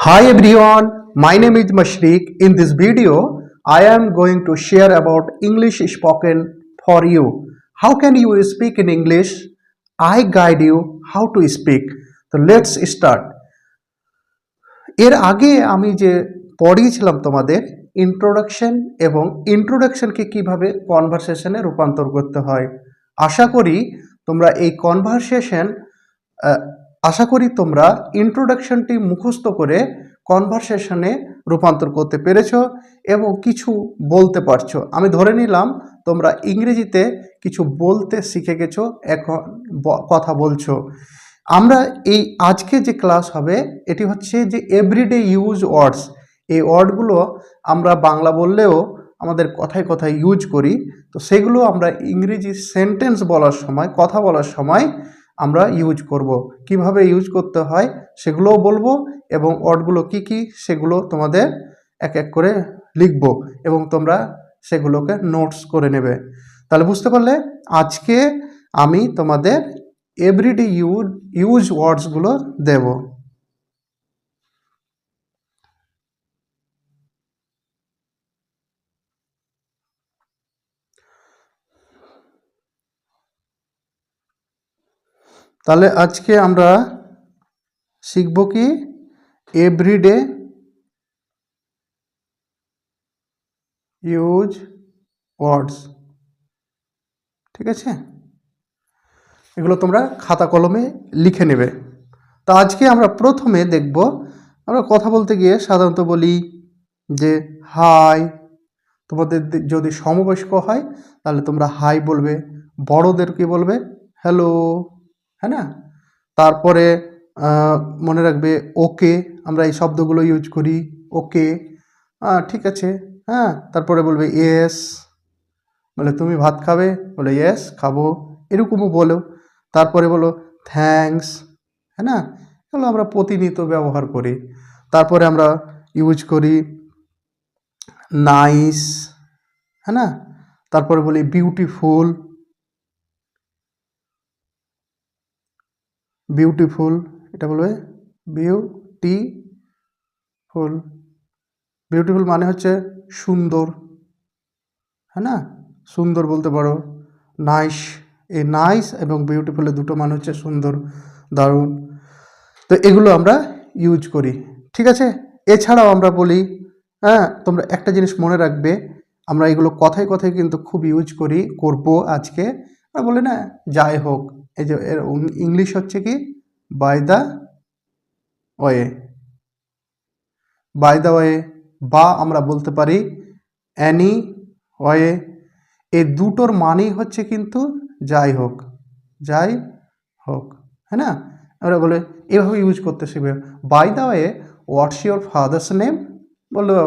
Hi everyone, my name is Mashriq. In this video, I am going to share about English spoken for you. How can you speak in English? I guide you how to speak. So let's start. এর আগে আমি যে পড়িয়েছিলাম তোমাদের introduction এবং ইন্ট্রোডাকশনকে কিভাবে কনভারসেশনে রূপান্তর করতে হয়। আশা করি তোমরা এই আশা করি তোমরা ইন্ট্রোডাকশনটি মুখস্থ করে কনভারসেশনে রূপান্তর করতে পেরেছো এবং কিছু বলতে পারছো। আমি ধরে নিলাম তোমরা ইংরেজিতে কিছু বলতে শিখে গেছো, এখন কথা বলছো। আমরা এই আজকে যে ক্লাস হবে এটি হচ্ছে যে এভরিডে ইউজ ওয়ার্ডস। এই ওয়ার্ডগুলো আমরা বাংলা বললেও আমাদের কথায় কথায় ইউজ করি, তো সেগুলো আমরা ইংরেজি সেন্টেন্স বলার সময়, কথা বলার সময় আমরা ইউজ করব। কিভাবে ইউজ করতে হয় সেগুলোও বলবো এবং ওয়ার্ডগুলো কি কি সেগুলো তোমাদের এক এক করে লিখব এবং তোমরা সেগুলোকে নোটস করে নেবে। তাহলে বুঝতে পারলে আজকে আমি তোমাদের এভরিডে ইউজ ওয়ার্ডসগুলো দেব। তাহলে আজকে আমরা শিখব কি এভরিডে ইউজ ওয়ার্ডস। ঠিক আছে, এগুলো তোমরা খাতা কলমে লিখে নেবে। তা আজকে আমরা প্রথমে দেখব, আমরা কথা বলতে গিয়ে সাধারণত বলি যে হাই। তোমাদের যদি সমবয়স্ক হয় তাহলে তোমরা হাই বলবে, বড়দেরকে বলবে হ্যালো, হ্যাঁ না। তারপরে মনে রাখবে ওকে, আমরা এই শব্দগুলো ইউজ করি, ওকে ঠিক আছে, হ্যাঁ। তারপরে বলবে ইয়েস, বলে তুমি ভাত খাবে, বলে ইয়েস খাবো, এরকমও বলো। তারপরে বলো থ্যাঙ্কস, হ্যাঁ না, এগুলো আমরা প্রতিনিয়ত ব্যবহার করি। তারপরে আমরা ইউজ করি নাইস, হ্যাঁ না। তারপরে বলি বিউটিফুল, বিউটিফুল, এটা বলবে বিউটিফুল। বিউটিফুল মানে হচ্ছে সুন্দর, হ্যাঁ না, সুন্দর বলতে পারো। নাইস, এই নাইস এবং বিউটিফুলের দুটো মানে হচ্ছে সুন্দর, দারুণ। তো এগুলো আমরা ইউজ করি, ঠিক আছে। এছাড়াও আমরা বলি, হ্যাঁ, তোমরা একটা জিনিস মনে রাখবে, আমরা এগুলো কথায় কথায় কিন্তু খুব ইউজ করি, করবো আজকে। আমরা বলি না যাই হোক, এই যে এর ইংলিশ হচ্ছে কি by the way, by the way. বা আমরা বলতে পারি অ্যানি ওয়ে। এই দুটোর মানেই হচ্ছে কিন্তু যাই হোক, যাই হোক, হ্যাঁ না। আমরা বলে এভাবে ইউজ করতে শিখবে। By the way what's your father's name, বললো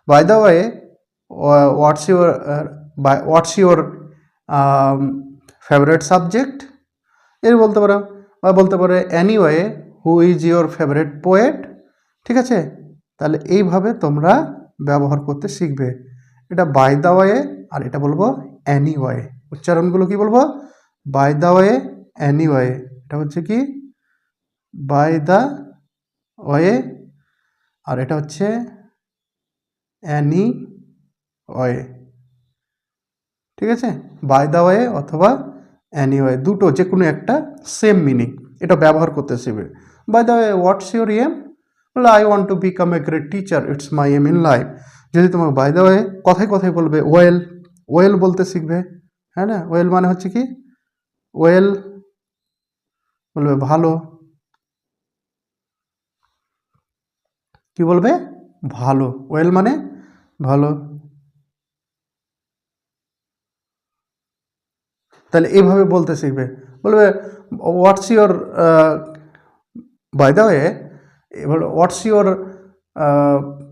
by the way what's your favourite subject, এর বলতে পারো। বা বলতে পারো anyway who is your favourite poet, ঠিক আছে। তাহলে এইভাবে তোমরা ব্যবহার করতে শিখবে। এটা বাই দ্য ওয়ে, আর এটা বলবো এনিওয়ে। উচ্চারণগুলো কি বলবো? By the way, anyway. এটা হচ্ছে কি বাই দ্য ওয়ে, আর এটা হচ্ছে এনি ওয়ে, ঠিক আছে। বাই দ্য ওয়ে অথবা এনিওয়ে, দুটো যে কোনো একটা সেম মিনিং, এটা ব্যবহার করতে শিখবে। By the way what's your aim, বলে I want to become a great teacher, it's my aim in life. যদি তোমার বাই দ্য ওয়ে কথায় কথায় বলবে ওয়েল, ওয়েল বলতে শিখবে, হ্যাঁ না। ওয়েল মানে হচ্ছে কি ওয়েল, বলবে ভালো, কি বলবে ভালো, ওয়েল মানে ভালো। তাহলে এইভাবে বলতে শিখবে। বলবে what's your, by the way এবার হোয়াটস ইউর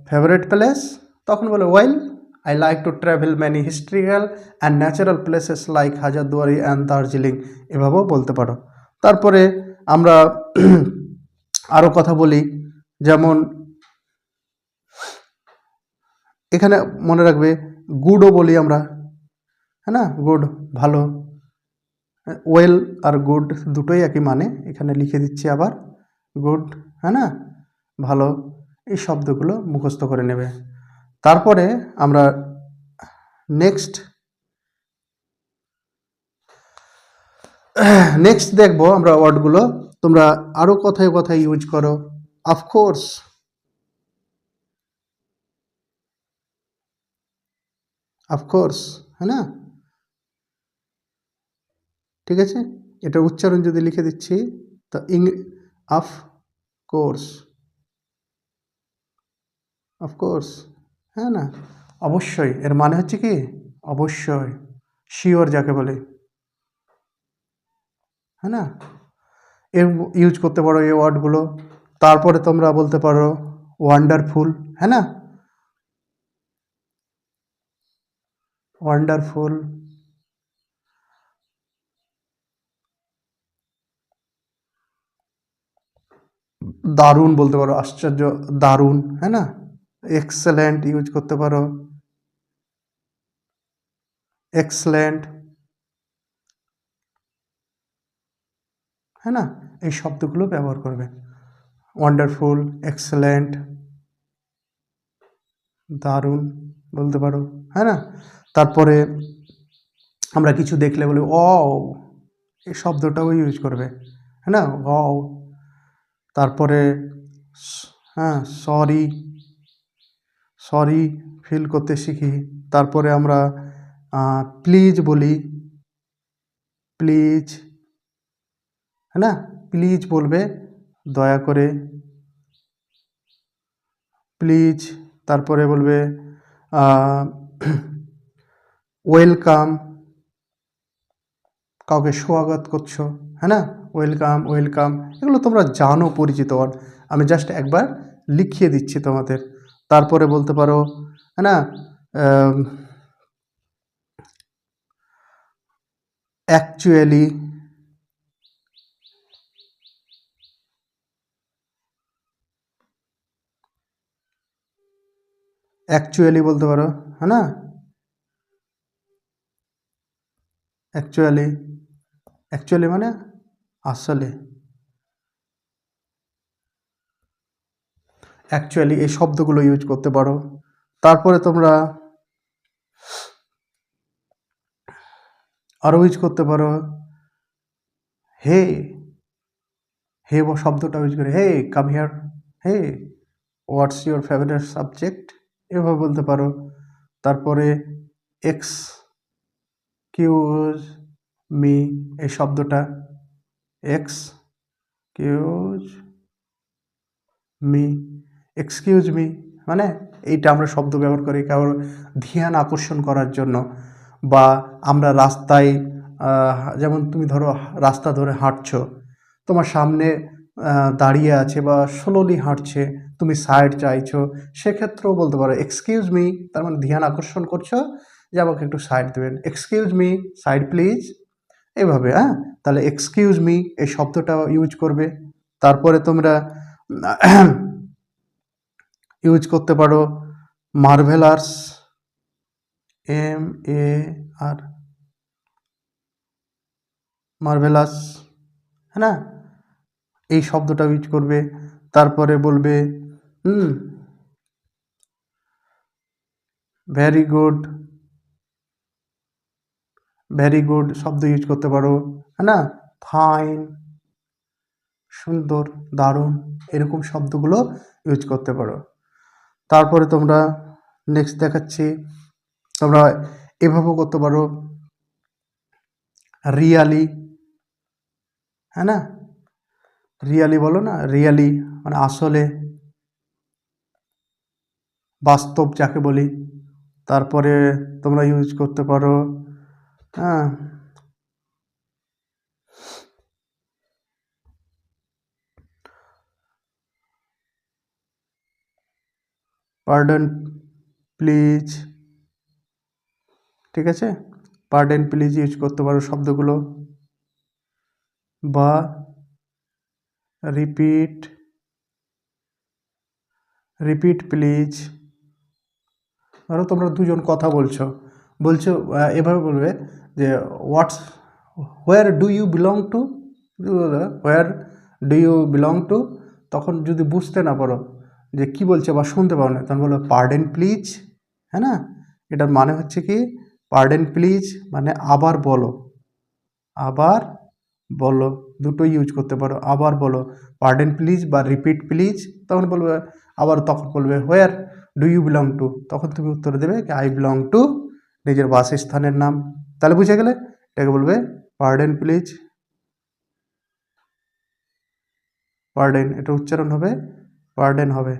ফেভারিট প্লেস, তখন বলে well I like to travel many historical and natural places like Hazarduari and Darjeeling, এভাবেও বলতে পারো। তারপরে আমরা আরও কথা বলি, যেমন এখানে মনে রাখবে গুডও বলি আমরা, হ্যাঁ না, গুড ভালো। ওয়েল আর গুড দুটোই একই মানে, এখানে লিখে দিচ্ছি আবার গুড, হ্যাঁ না, ভালো। এই শব্দগুলো মুখস্থ করে নেবে। তারপরে আমরা নেক্সট দেখব আমরা ওয়ার্ডগুলো। তোমরা আরও কথায় কথায় ইউজ করো। অফকোর্স, অফকোর্স, হ্যাঁ না? ঠিক আছে, এটার উচ্চারণ যদি লিখে দিচ্ছি তো অফ কোর্স, অফকোর্স, হ্যাঁ না? অবশ্যই, এর মানে হচ্ছে কি অবশ্যই, শিওর যাকে বলে, হ্যাঁ না? এর ইউজ করতে পারো এই ওয়ার্ডগুলো। তারপরে তোমরা বলতে পারো ওয়ান্ডারফুল, হ্যাঁ না? ওয়ান্ডারফুল, দারুণ বলতে পারো, আশ্চর্য, দারুণ, হ্যাঁ না? এক্সেলেন্ট ইউজ করতে পারো, এক্সেলেন্ট, হ্যাঁ না? এই শব্দগুলো ব্যবহার করবে। ওয়ান্ডারফুল, এক্সেলেন্ট, দারুণ বলতে পারো, হ্যাঁ না? তারপরে আমরা কিছু দেখলে বলি ওয়াও, এই শব্দটাও ইউজ করবে, হ্যাঁ না? ওয়াও। তারপরে হ্যাঁ, সরি, সরি ফিল করতে শিখি। তারপরে আমরা প্লিজ বলি, প্লিজ, হ্যাঁ না? প্লিজ বলবে, দয়া করে, প্লিজ। তারপরে বলবে ওয়েলকাম, কাউকে স্বাগত করছো, হ্যাঁ না? ওয়েলকাম, ওয়েলকাম, এগুলো তোমরা জানো পরিচিত ওয়ার্ড, আমি জাস্ট একবার লিখিয়ে দিচ্ছি তোমাদের। তারপরে বলতে পারো, হ্যাঁ না, অ্যাকচুয়ালি, অ্যাকচুয়ালি বলতে পারো, হ্যাঁ না? অ্যাকচুয়ালি, অ্যাকচুয়ালি মানে আসলে, অ্যাকচুয়ালি এই শব্দগুলো ইউজ করতে পারো। তারপরে তোমরা আরও ইউজ করতে পারো হে, হে শব্দটা ইউজ করে, hey come here, hey what's your favourite subject, এভাবে বলতে পারো। তারপরে এক্সকিউজ মি, এই শব্দটা এক্সকিউজ মি, এক্সকিউজ মি মানে এইটা আমরা শব্দ ব্যবহার করি কারোর ধ্যান আকর্ষণ করার জন্য, বা আমরা রাস্তায় যেমন তুমি ধরো রাস্তা ধরে হাঁটছো, তোমার সামনে দাঁড়িয়ে আছে বা স্লোলি হাঁটছে, তুমি সাইড চাইছো, সেক্ষেত্রেও বলতে পারো এক্সকিউজ মি, তার মানে ধ্যান আকর্ষণ করছো যে আমাকে একটু সাইড দেবেন, এক্সকিউজ মি, সাইড প্লিজ, এভাবে, হ্যাঁ? তাহলে এক্সকিউজ মি এই শব্দটা ইউজ করবে। তারপরে তোমরা ইউজ করতে পারো মার্ভেলাস, MAR, মার্ভেলাস, হ্যাঁ না? এই শব্দটা ইউজ করবে। তারপরে বলবে ভেরি গুড, ভেরি গুড শব্দ ইউজ করতে পারো, হ্যাঁ না? ফাইন, সুন্দর, দারুণ, এরকম শব্দগুলো ইউজ করতে পারো। তারপরে তোমরা নেক্সট দেখাচ্ছি, তোমরা এভাবেও করতে পারো রিয়ালি, হ্যাঁ না? রিয়ালি বলো না, রিয়ালি মানে আসলে, বাস্তব যাকে বলি। তারপরে তোমরা ইউজ করতে পারো হ্যাঁ, পার্ডন প্লিজ, ঠিক আছে? পার্ডন প্লিজ ইউজ করতে পারো শব্দগুলো, বা রিপিট, রিপিট প্লিজ। ধরো তোমরা দুজন কথা বলছো, এভাবে বলবে যে where do you belong to, where do you belong to, তখন যদি বুঝতে না পারো যে কি বলছে বা শুনতে পাও না, তখন বলবে পার্ডেন প্লিজ, হ্যাঁ না? এটার মানে হচ্ছে কি, পার্ডেন প্লিজ মানে আবার বলো, আবার বলো, দুটো ইউজ করতে পারো, আবার বলো পার্ডেন প্লিজ বা রিপিট প্লিজ। তখন বলবে আবার, তখন বলবে where do you belong to, তখন তুমি উত্তর দেবে কি আই বিলং টু, নিজের বাসস্থানের নাম। তাহলে বুঝে গেলে, এটাকে বলবে পার্ডেন প্লিজ, পার্ডেন, এটা উচ্চারণ হবে পার্ডেন হবে,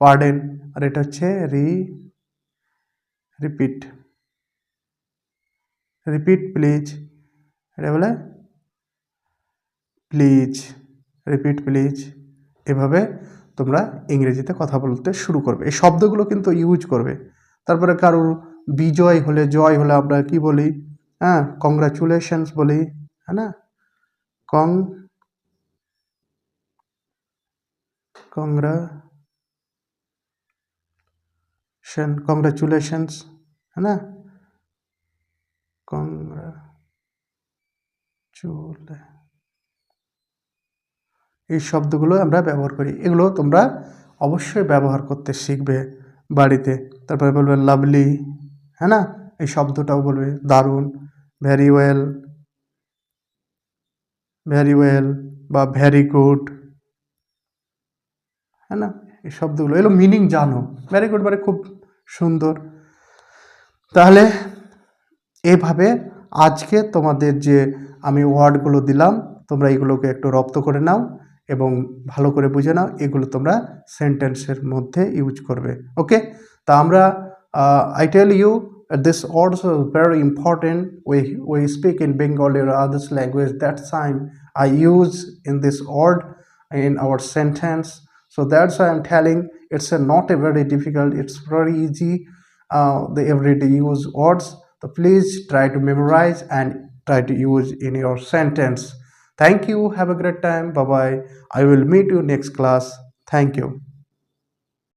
পার্ডেন। আর এটা হচ্ছে রিপিট, রিপিট প্লিজ, এটা বলে প্লিজ, রিপিট প্লিজ। এভাবে তোমরা ইংরেজিতে কথা বলতে শুরু করবে, এই শব্দগুলো কিন্তু ইউজ করবে। তারপরে কারোর বিজয় হলে, জয় হলে আমরা কি বলি, হ্যাঁ কংগ্রাচুলেশনস বলি, হ্যাঁ না, কং কংগ্রাচুলেশনস, है ना, কংগ্রাচুলে, এই শব্দগুলো আমরা ব্যবহার করি, এগুলো তোমরা অবশ্যই ব্যবহার করতে শিখবে বাড়িতে। তারপরে বলবে লাভলি, হ্যাঁ না, এই শব্দটাও বলবে দারুণ, ভেরি ওয়েল, ভেরি ওয়েল বা ভেরি গুড, হ্যাঁ না, এই শব্দগুলো এগুলো মিনিং জানো, ভেরি গুড মানে খুব সুন্দর। তাহলে এভাবে আজকে তোমাদের যে আমি ওয়ার্ডগুলো দিলাম, তোমরা এগুলোকে একটু রপ্ত করে নাও এবং ভালো করে বুঝে নাও, এগুলো তোমরা সেন্টেন্সের মধ্যে ইউজ করবে। ওকে, তা আমরা I tell you this also very important. We speak in Bengali or others language, that time I use in this word in our sentence, so that's why I'm telling, it's not a very difficult, it's very easy, the everyday use words. So please try to memorize and try to use in your sentence. Thank you, have a great time, bye bye, I will meet you next class. Thank you.